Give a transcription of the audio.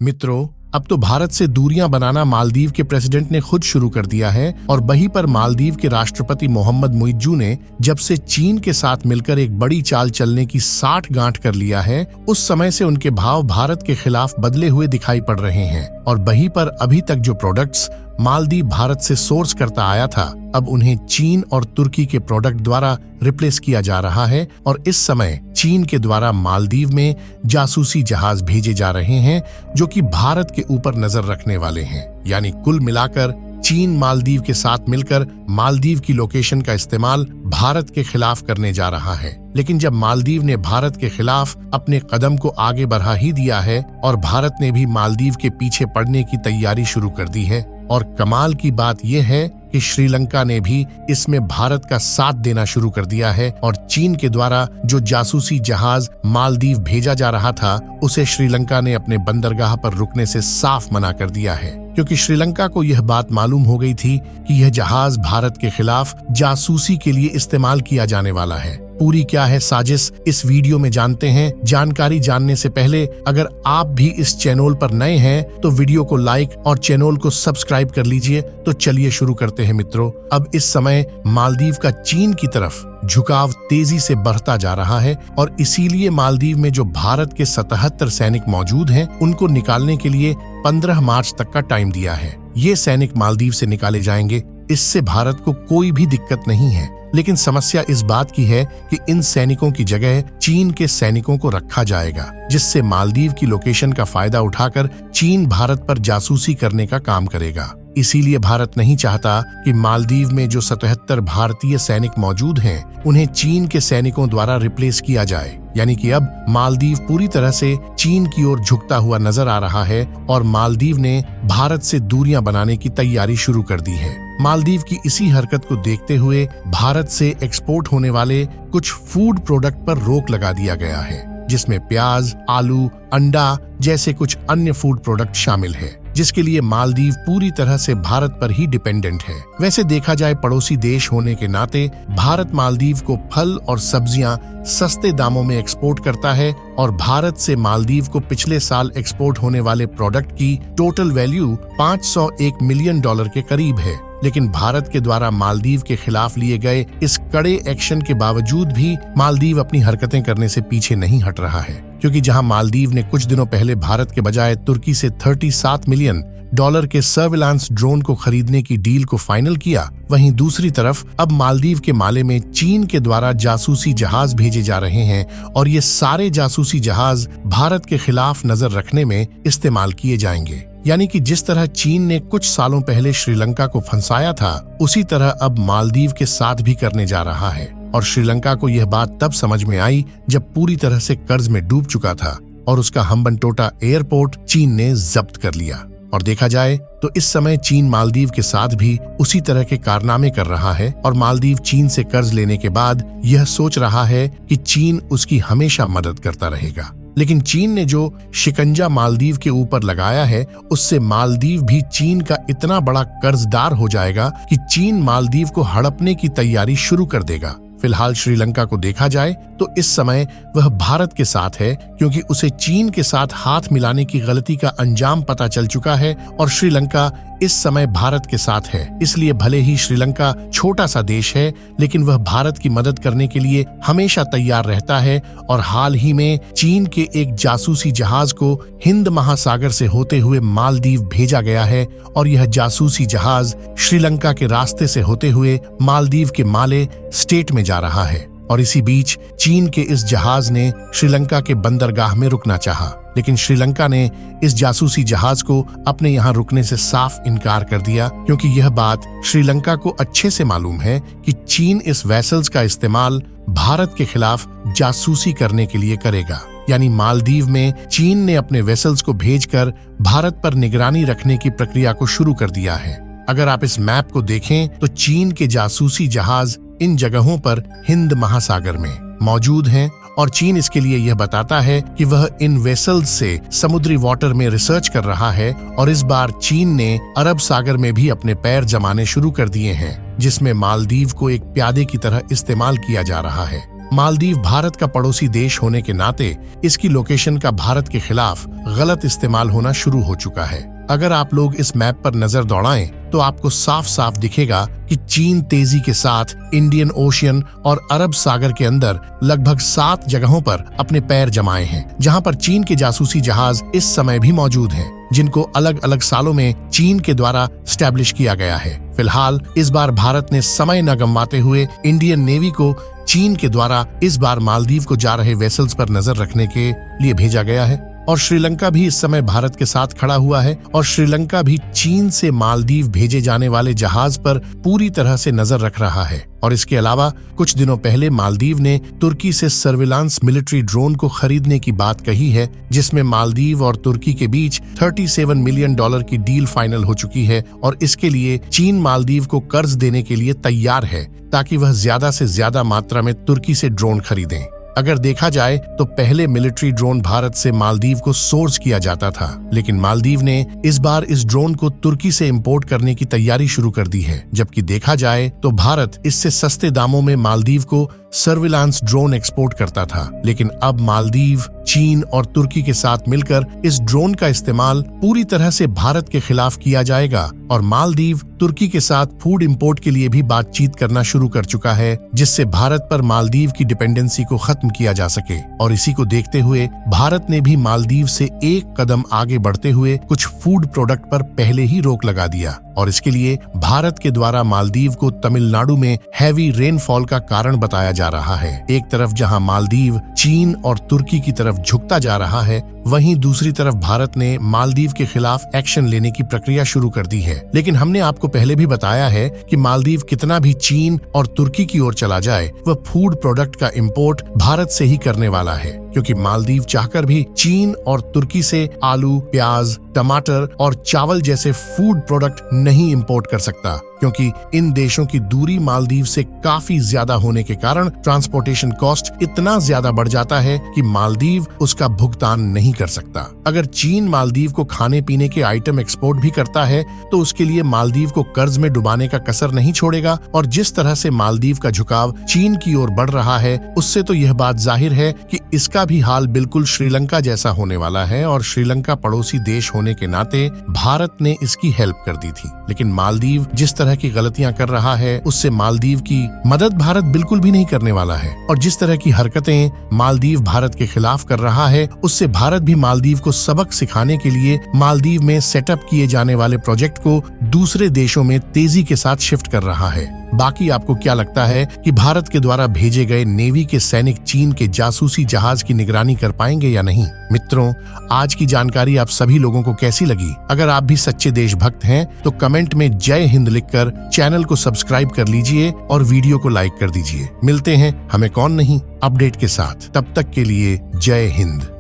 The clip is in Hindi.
मित्रों, अब तो भारत से दूरियां बनाना मालदीव के प्रेसिडेंट ने खुद शुरू कर दिया है और वहीं पर मालदीव के राष्ट्रपति मोहम्मद मुइज्जू ने जब से चीन के साथ मिलकर एक बड़ी चाल चलने की साठगांठ कर लिया है, उस समय से उनके भाव भारत के खिलाफ बदले हुए दिखाई पड़ रहे हैं। और वहीं पर अभी तक जो प्रोडक्ट्स मालदीव भारत से सोर्स करता आया था, अब उन्हें चीन और तुर्की के प्रोडक्ट द्वारा रिप्लेस किया जा रहा है। और इस समय चीन के द्वारा मालदीव में जासूसी जहाज भेजे जा रहे हैं जो कि भारत के ऊपर नजर रखने वाले हैं। यानी कुल मिलाकर चीन मालदीव के साथ मिलकर मालदीव की लोकेशन का इस्तेमाल भारत के खिलाफ करने जा रहा है। लेकिन जब मालदीव ने भारत के खिलाफ अपने कदम को आगे बढ़ा ही दिया है और भारत ने भी मालदीव के पीछे पड़ने की तैयारी शुरू कर दी है। और कमाल की बात यह है कि श्रीलंका ने भी इसमें भारत का साथ देना शुरू कर दिया है और चीन के द्वारा जो जासूसी जहाज मालदीव भेजा जा रहा था, उसे श्रीलंका ने अपने बंदरगाह पर रुकने से साफ मना कर दिया है, क्योंकि श्रीलंका को यह बात मालूम हो गई थी कि यह जहाज भारत के खिलाफ जासूसी के लिए इस्तेमाल किया जाने वाला है। पूरी क्या है साजिश, इस वीडियो में जानते हैं। जानकारी जानने से पहले अगर आप भी इस चैनल पर नए हैं तो वीडियो को लाइक और चैनल को सब्सक्राइब कर लीजिए। तो चलिए शुरू करते हैं मित्रों। अब इस समय मालदीव का चीन की तरफ झुकाव तेजी से बढ़ता जा रहा है और इसीलिए मालदीव में जो भारत के 77 सैनिक मौजूद हैं, उनको निकालने के लिए 15 मार्च तक का टाइम दिया है। ये सैनिक मालदीव से निकाले जाएंगे, इससे भारत को कोई भी दिक्कत नहीं है। लेकिन समस्या इस बात की है कि इन सैनिकों की जगह चीन के सैनिकों को रखा जाएगा, जिससे मालदीव की लोकेशन का फायदा उठाकर चीन भारत पर जासूसी करने का काम करेगा। इसीलिए भारत नहीं चाहता कि मालदीव में जो 77 भारतीय सैनिक मौजूद हैं, उन्हें चीन के सैनिकों द्वारा रिप्लेस किया जाए। यानी कि अब मालदीव पूरी तरह से चीन की ओर झुकता हुआ नजर आ रहा है और मालदीव ने भारत से दूरियां बनाने की तैयारी शुरू कर दी है। मालदीव की इसी हरकत को देखते हुए भारत से एक्सपोर्ट होने वाले कुछ फूड प्रोडक्ट पर रोक लगा दिया गया है, जिसमें प्याज, आलू, अंडा जैसे कुछ अन्य फूड प्रोडक्ट शामिल है, जिसके लिए मालदीव पूरी तरह से भारत पर ही डिपेंडेंट है। वैसे देखा जाए, पड़ोसी देश होने के नाते भारत मालदीव को फल और सब्जियां सस्ते दामों में एक्सपोर्ट करता है और भारत से मालदीव को पिछले साल एक्सपोर्ट होने वाले प्रोडक्ट की टोटल वैल्यू $501 मिलियन के करीब है। लेकिन भारत के द्वारा मालदीव के खिलाफ लिए गए इस कड़े एक्शन के बावजूद भी मालदीव अपनी हरकतें करने से पीछे नहीं हट रहा है, क्योंकि जहां मालदीव ने कुछ दिनों पहले भारत के बजाय तुर्की से $37 मिलियन के सर्विलांस ड्रोन को खरीदने की डील को फाइनल किया, वहीं दूसरी तरफ अब मालदीव के माले में चीन के द्वारा जासूसी जहाज भेजे जा रहे हैं और ये सारे जासूसी जहाज भारत के खिलाफ नजर रखने में इस्तेमाल किए जाएंगे। यानी कि जिस तरह चीन ने कुछ सालों पहले श्रीलंका को फंसाया था, उसी तरह अब मालदीव के साथ भी करने जा रहा है। और श्रीलंका को यह बात तब समझ में आई जब पूरी तरह से कर्ज में डूब चुका था और उसका हम्बनटोटा एयरपोर्ट चीन ने जब्त कर लिया। और देखा जाए तो इस समय चीन मालदीव के साथ भी उसी तरह के कारनामे कर रहा है और मालदीव चीन से कर्ज लेने के बाद यह सोच रहा है कि चीन उसकी हमेशा मदद करता रहेगा। लेकिन चीन ने जो शिकंजा मालदीव के ऊपर लगाया है, उससे मालदीव भी चीन का इतना बड़ा कर्जदार हो जाएगा कि चीन मालदीव को हड़पने की तैयारी शुरू कर देगा। फिलहाल श्रीलंका को देखा जाए तो इस समय वह भारत के साथ है, क्योंकि उसे चीन के साथ हाथ मिलाने की गलती का अंजाम पता चल चुका है और श्रीलंका इस समय भारत के साथ है। इसलिए भले ही श्रीलंका छोटा सा देश है, लेकिन वह भारत की मदद करने के लिए हमेशा तैयार रहता है। और हाल ही में चीन के एक जासूसी जहाज को हिंद महासागर से होते हुए मालदीव भेजा गया है और यह जासूसी जहाज श्रीलंका के रास्ते से होते हुए मालदीव के माले स्टेट में जा रहा है। और इसी बीच चीन के इस जहाज ने श्रीलंका के बंदरगाह में रुकना चाहा, लेकिन श्रीलंका ने इस जासूसी जहाज को अपने यहाँ रुकने से साफ इनकार कर दिया, क्योंकि यह बात श्रीलंका को अच्छे से मालूम है कि चीन इस वेसल्स का इस्तेमाल भारत के खिलाफ जासूसी करने के लिए करेगा। यानी मालदीव में चीन ने अपने वेसल्स को भेजकर भारत पर निगरानी रखने की प्रक्रिया को शुरू कर दिया है। अगर आप इस मैप को देखें तो चीन के जासूसी जहाज इन जगहों पर हिंद महासागर में मौजूद हैं और चीन इसके लिए यह बताता है कि वह इन वेसल्स से समुद्री वाटर में रिसर्च कर रहा है। और इस बार चीन ने अरब सागर में भी अपने पैर जमाने शुरू कर दिए हैं, जिसमें मालदीव को एक प्यादे की तरह इस्तेमाल किया जा रहा है। मालदीव भारत का पड़ोसी देश होने के नाते इसकी लोकेशन का भारत के खिलाफ गलत इस्तेमाल होना शुरू हो चुका है। अगर आप लोग इस मैप पर नजर दौड़ाएं तो आपको साफ साफ दिखेगा कि चीन तेजी के साथ इंडियन ओशियन और अरब सागर के अंदर लगभग 7 जगहों पर अपने पैर जमाए हैं, जहां पर चीन के जासूसी जहाज इस समय भी मौजूद हैं, जिनको अलग अलग सालों में चीन के द्वारा स्टैब्लिश किया गया है। फिलहाल इस बार भारत ने समय न गंवाते हुए इंडियन नेवी को चीन के द्वारा इस बार मालदीव को जा रहे वेसल्स पर नजर रखने के लिए भेजा गया है और श्रीलंका भी इस समय भारत के साथ खड़ा हुआ है और श्रीलंका भी चीन से मालदीव भेजे जाने वाले जहाज पर पूरी तरह से नजर रख रहा है। और इसके अलावा कुछ दिनों पहले मालदीव ने तुर्की से सर्विलांस मिलिट्री ड्रोन को खरीदने की बात कही है, जिसमें मालदीव और तुर्की के बीच $37 मिलियन की डील फाइनल हो चुकी है और इसके लिए चीन मालदीव को कर्ज देने के लिए तैयार है ताकि वह ज्यादा से ज्यादा मात्रा में तुर्की से ड्रोन खरीदें। अगर देखा जाए तो पहले मिलिट्री ड्रोन भारत से मालदीव को सोर्स किया जाता था, लेकिन मालदीव ने इस बार इस ड्रोन को तुर्की से इंपोर्ट करने की तैयारी शुरू कर दी है। जबकि देखा जाए तो भारत इससे सस्ते दामों में मालदीव को सर्विलांस ड्रोन एक्सपोर्ट करता था, लेकिन अब मालदीव चीन और तुर्की के साथ मिलकर इस ड्रोन का इस्तेमाल पूरी तरह से भारत के खिलाफ किया जाएगा और मालदीव तुर्की के साथ फूड इंपोर्ट के लिए भी बातचीत करना शुरू कर चुका है, जिससे भारत पर मालदीव की डिपेंडेंसी को खत्म किया जा सके। और इसी को देखते हुए भारत ने भी मालदीव से एक कदम आगे बढ़ते हुए कुछ फूड प्रोडक्ट पर पहले ही रोक लगा दिया और इसके लिए भारत के द्वारा मालदीव को तमिलनाडु में हैवी रेनफॉल का कारण बताया जा रहा है। एक तरफ जहां मालदीव चीन और तुर्की की तरफ झुकता जा रहा है, वहीं दूसरी तरफ भारत ने मालदीव के खिलाफ एक्शन लेने की प्रक्रिया शुरू कर दी है। लेकिन हमने आपको पहले भी बताया है कि मालदीव कितना भी चीन और तुर्की की ओर चला जाए, वह फूड प्रोडक्ट का इंपोर्ट भारत से ही करने वाला है, क्योंकि मालदीव चाहकर भी चीन और तुर्की से आलू, प्याज, टमाटर और चावल जैसे फूड प्रोडक्ट नहीं इंपोर्ट कर सकता, क्योंकि इन देशों की दूरी मालदीव से काफी ज्यादा होने के कारण ट्रांसपोर्टेशन कॉस्ट इतना ज्यादा बढ़ जाता है कि मालदीव उसका भुगतान नहीं कर सकता। अगर चीन मालदीव को खाने पीने के आइटम एक्सपोर्ट भी करता है तो उसके लिए मालदीव को कर्ज में डुबाने का कसर नहीं छोड़ेगा और जिस तरह से मालदीव का झुकाव चीन की ओर बढ़ रहा है, उससे तो यह बात जाहिर है कि इसका भी हाल बिल्कुल श्रीलंका जैसा होने वाला है और श्रीलंका पड़ोसी देश होने के नाते भारत ने इसकी हेल्प कर दी थी। लेकिन मालदीव जिस तरह की गलतियां कर रहा है, उससे मालदीव की मदद भारत बिल्कुल भी नहीं करने वाला है और जिस तरह की हरकतें मालदीव भारत के खिलाफ कर रहा है, उससे भारत भी मालदीव को सबक सिखाने के लिए मालदीव में सेटअप किए जाने वाले प्रोजेक्ट को दूसरे देशों में तेजी के साथ शिफ्ट कर रहा है। बाकी आपको क्या लगता है कि भारत के द्वारा भेजे गए नेवी के सैनिक चीन के जासूसी जहाज की निगरानी कर पाएंगे या नहीं? मित्रों, आज की जानकारी आप सभी लोगों को कैसी लगी? अगर आप भी सच्चे देशभक्त हैं तो कमेंट में जय हिंद लिखकर चैनल को सब्सक्राइब कर लीजिए और वीडियो को लाइक कर दीजिए। मिलते हैं हमें कौन नहीं अपडेट के साथ, तब तक के लिए जय हिंद।